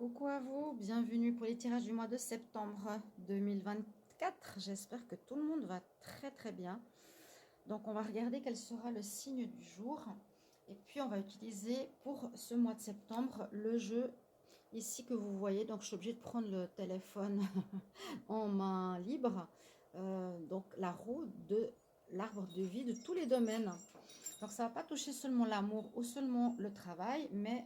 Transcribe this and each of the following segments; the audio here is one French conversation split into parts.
Coucou à vous, bienvenue pour les tirages du mois de septembre 2024. J'espère que tout le monde va très bien. Donc on va regarder quel sera le signe du jour. Et puis on va utiliser pour ce mois de septembre le jeu ici que vous voyez. Donc je suis obligée de prendre le téléphone en main libre. Donc la roue de l'arbre de vie de tous les domaines. Donc ça ne va pas toucher seulement l'amour ou seulement le travail, mais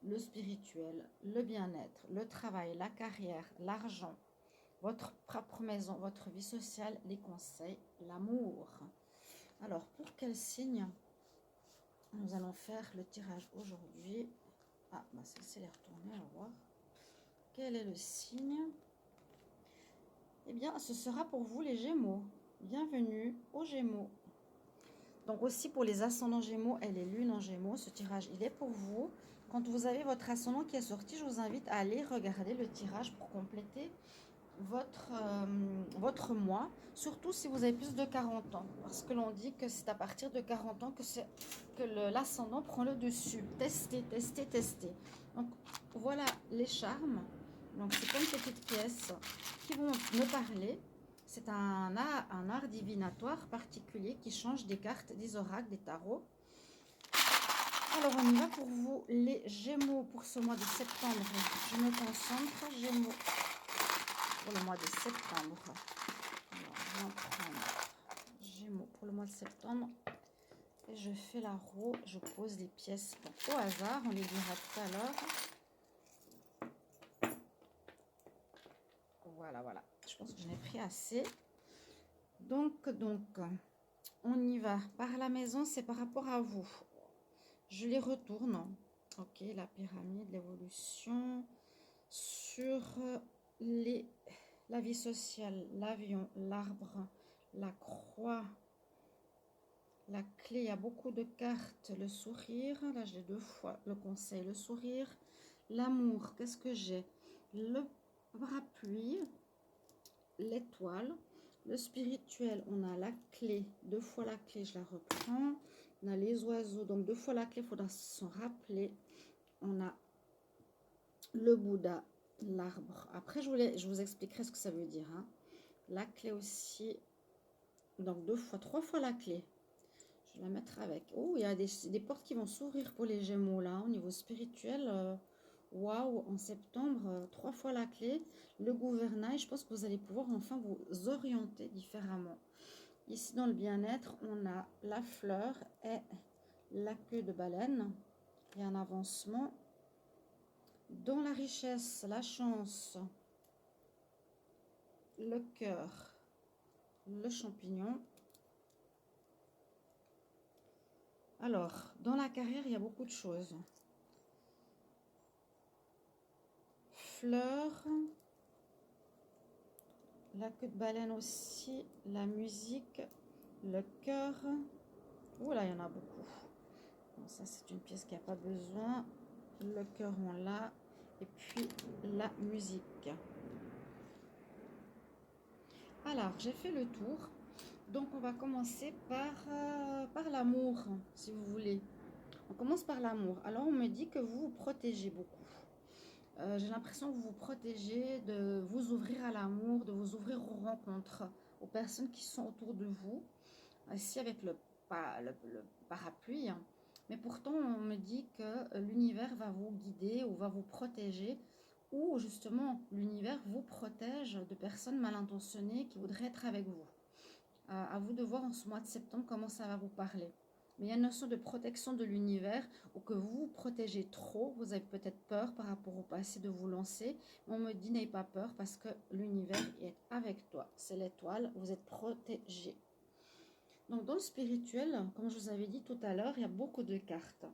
le spirituel, le bien-être, le travail, la carrière, l'argent, votre propre maison, votre vie sociale, les conseils, l'amour. Alors, pour quel signe nous allons faire le tirage aujourd'hui? Ah, bah celle-ci est retournée, on va voir. Quel est le signe? Eh bien, ce sera pour vous les Gémeaux. Bienvenue aux Gémeaux. Donc aussi pour les ascendants Gémeaux et les lunes en Gémeaux, ce tirage, il est pour vous. Quand vous avez votre ascendant qui est sorti, je vous invite à aller regarder le tirage pour compléter votre mois, surtout si vous avez plus de 40 ans. Parce que l'on dit que c'est à partir de 40 ans que l'ascendant prend le dessus. Testez, testez, testez. Donc voilà les charmes. Donc c'est comme petites pièces qui vont me parler. C'est un art divinatoire particulier qui change des cartes, des oracles, des tarots. Alors on y va pour vous les Gémeaux pour ce mois de septembre. Je me concentre, Gémeaux pour le mois de septembre. Alors, je vais en prendre Gémeaux pour le mois de septembre. Et je fais la roue, je pose les pièces au hasard, on les dira tout à l'heure. Voilà. Je pense que j'en ai pris assez. Donc, on y va. Par la maison, c'est par rapport à vous. Je les retourne. Ok, la pyramide, l'évolution. Sur la vie sociale, l'avion, l'arbre, la croix, la clé. Il y a beaucoup de cartes. Le sourire. Là, j'ai 2 fois le conseil. Le sourire. L'amour. Qu'est-ce que j'ai? Le parapluie. L'étoile. Le spirituel, on a la clé, 2 fois la clé, je la reprends. On a les oiseaux, donc 2 fois la clé, il faudra s'en rappeler. On a le Bouddha, l'arbre. Après, je vous expliquerai ce que ça veut dire. Hein. La clé aussi, donc 2 fois, 3 fois la clé. Je vais la mettre avec. Oh, il y a des portes qui vont s'ouvrir pour les Gémeaux là, au niveau spirituel. Waouh, en septembre, 3 fois la clé, le gouvernail, je pense que vous allez pouvoir enfin vous orienter différemment. Ici, dans le bien-être, on a la fleur et la queue de baleine. Il y a un avancement. Dans la richesse, la chance, le cœur, le champignon. Alors, dans la carrière, il y a beaucoup de choses. Fleurs, la queue de baleine aussi, la musique, le cœur. Oh là, il y en a beaucoup. Bon, ça, c'est une pièce qui n'a pas besoin. Le cœur, on l'a. Et puis, la musique. Alors, j'ai fait le tour. Donc, on va commencer par l'amour, si vous voulez. On commence par l'amour. Alors, on me dit que vous vous protégez beaucoup. J'ai l'impression que vous vous protégez de vous ouvrir à l'amour, de vous ouvrir aux rencontres, aux personnes qui sont autour de vous. Ici, avec le parapluie. Mais pourtant, on me dit que l'univers va vous guider ou va vous protéger. Ou justement, l'univers vous protège de personnes mal intentionnées qui voudraient être avec vous. À vous de voir en ce mois de septembre comment ça va vous parler. Mais il y a une notion de protection de l'univers ou que vous vous protégez trop. Vous avez peut-être peur par rapport au passé de vous lancer. Mais on me dit n'ayez pas peur parce que l'univers est avec toi. C'est l'étoile, vous êtes protégé. Donc dans le spirituel, comme je vous avais dit tout à l'heure, il y a beaucoup de cartes.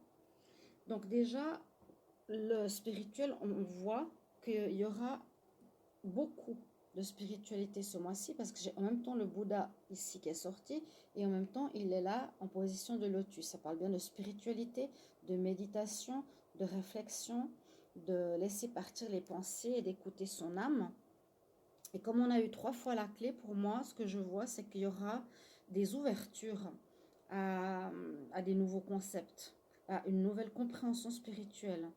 Donc déjà, le spirituel, on voit qu'il y aura beaucoup de spiritualité ce mois-ci parce que j'ai en même temps le Bouddha ici qui est sorti et en même temps il est là en position de lotus. Ça parle bien de spiritualité, de méditation, de réflexion, de laisser partir les pensées et d'écouter son âme. Et comme on a eu 3 fois la clé, pour moi, ce que je vois, c'est qu'il y aura des ouvertures à des nouveaux concepts, à une nouvelle compréhension spirituelle.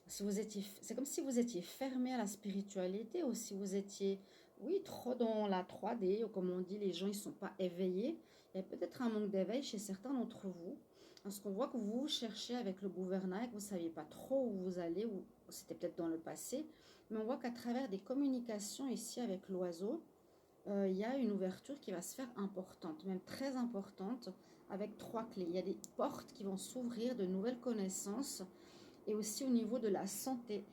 Si vous étiez, c'est comme si vous étiez fermé à la spiritualité ou si vous étiez, oui, trop dans la 3D, ou comme on dit, les gens ils ne sont pas éveillés. Il y a peut-être un manque d'éveil chez certains d'entre vous. Parce qu'on voit que vous cherchez avec le gouvernail, que vous ne saviez pas trop où vous allez, ou c'était peut-être dans le passé. Mais on voit qu'à travers des communications ici avec l'oiseau, il y a une ouverture qui va se faire importante, même très importante, avec 3 clés. Il y a des portes qui vont s'ouvrir, de nouvelles connaissances, et aussi au niveau de la santé.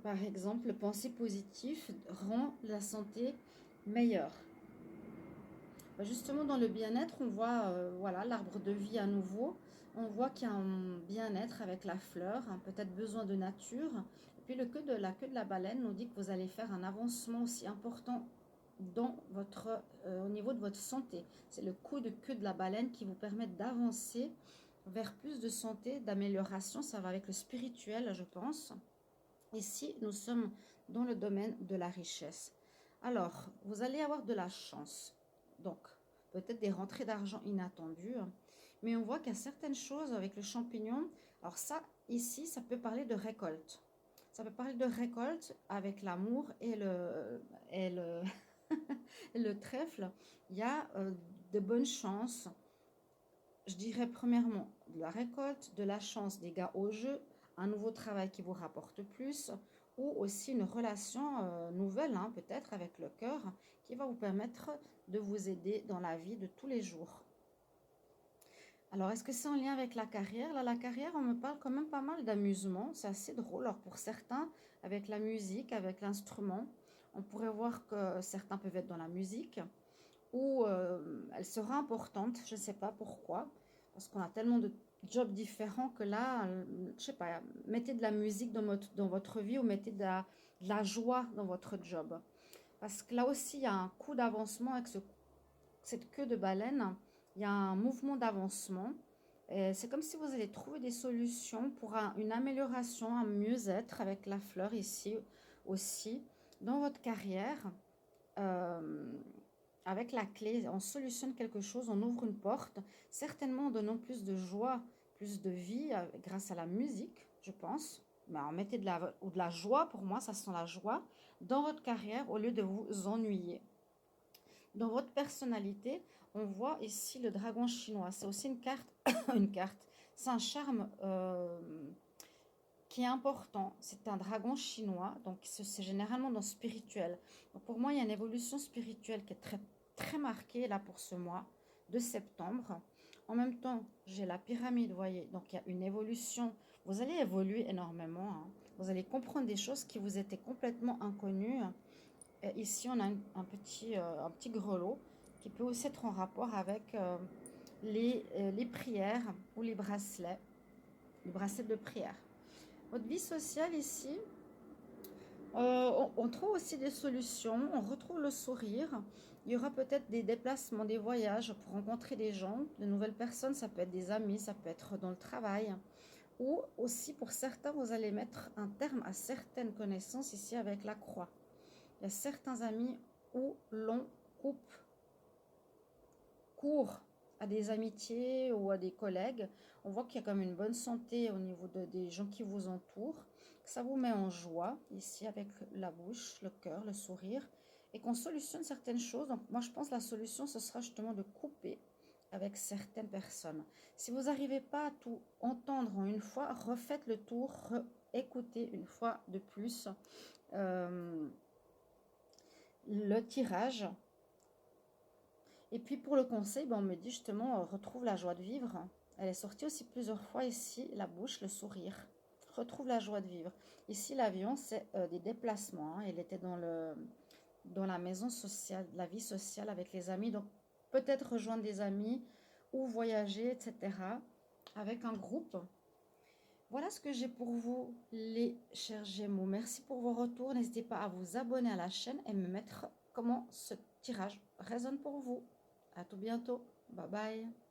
Par exemple, penser positif rend la santé meilleure. Justement, dans le bien-être, on voit voilà, l'arbre de vie à nouveau. On voit qu'il y a un bien-être avec la fleur, peut-être besoin de nature. Et puis la queue de la baleine nous dit que vous allez faire un avancement aussi important au niveau de votre santé. C'est le coup de queue de la baleine qui vous permet d'avancer vers plus de santé, d'amélioration. Ça va avec le spirituel, je pense. Ici, nous sommes dans le domaine de la richesse. Alors, vous allez avoir de la chance. Donc, peut-être des rentrées d'argent inattendues. Mais on voit qu'il y a certaines choses avec le champignon. Alors ça, ici, ça peut parler de récolte. Ça peut parler de récolte avec l'amour et le trèfle. Il y a de bonnes chances. Je dirais premièrement de la récolte, de la chance, des gars au jeu, un nouveau travail qui vous rapporte plus, ou aussi une relation nouvelle, peut-être avec le cœur, qui va vous permettre de vous aider dans la vie de tous les jours. Alors, est-ce que c'est en lien avec la carrière? Là, la carrière, on me parle quand même pas mal d'amusement. C'est assez drôle. Alors, pour certains, avec la musique, avec l'instrument, on pourrait voir que certains peuvent être dans la musique, ou elle sera importante, je ne sais pas pourquoi, parce qu'on a tellement de jobs différents que là, je ne sais pas, mettez de la musique dans votre vie ou mettez de la joie dans votre job. Parce que là aussi, il y a un coup d'avancement avec cette queue de baleine, il y a un mouvement d'avancement. C'est comme si vous allez trouver des solutions pour une amélioration, un mieux-être avec la fleur ici aussi, dans votre carrière. Avec la clé, on solutionne quelque chose, on ouvre une porte, certainement en donnant plus de joie, plus de vie grâce à la musique, je pense. Mais en mettez de la joie, pour moi, ça sent la joie, dans votre carrière au lieu de vous ennuyer. Dans votre personnalité, on voit ici le dragon chinois. C'est aussi une carte, une carte. C'est un charme qui est important. C'est un dragon chinois, donc c'est généralement dans le spirituel. Donc pour moi, il y a une évolution spirituelle qui est très, très marquée là pour ce mois de septembre. En même temps, j'ai la pyramide, vous voyez, donc il y a une évolution. Vous allez évoluer énormément. Vous allez comprendre des choses qui vous étaient complètement inconnues. Et ici, on a un petit grelot qui peut aussi être en rapport avec les prières ou les bracelets de prière. Votre vie sociale ici, on trouve aussi des solutions, on retrouve le sourire. Il y aura peut-être des déplacements, des voyages pour rencontrer des gens, de nouvelles personnes, ça peut être des amis, ça peut être dans le travail. Ou aussi pour certains, vous allez mettre un terme à certaines connaissances ici avec la croix. Il y a certains amis où l'on coupe court à des amitiés ou à des collègues. On voit qu'il y a comme une bonne santé au niveau des gens qui vous entourent. Ça vous met en joie ici avec la bouche, le cœur, le sourire et qu'on solutionne certaines choses. Donc moi je pense que la solution ce sera justement de couper avec certaines personnes. Si vous n'arrivez pas à tout entendre en une fois, refaites le tour, écoutez une fois de plus le tirage. Et puis pour le conseil, on me dit justement, retrouve la joie de vivre. Elle est sortie aussi plusieurs fois ici, la bouche, le sourire. Retrouve la joie de vivre. Ici, l'avion, c'est des déplacements. Elle était dans la maison sociale, la vie sociale avec les amis. Donc peut-être rejoindre des amis ou voyager, etc. avec un groupe. Voilà ce que j'ai pour vous, les chers Gémeaux. Merci pour vos retours. N'hésitez pas à vous abonner à la chaîne et me mettre comment ce tirage résonne pour vous. À tout bientôt. Bye bye.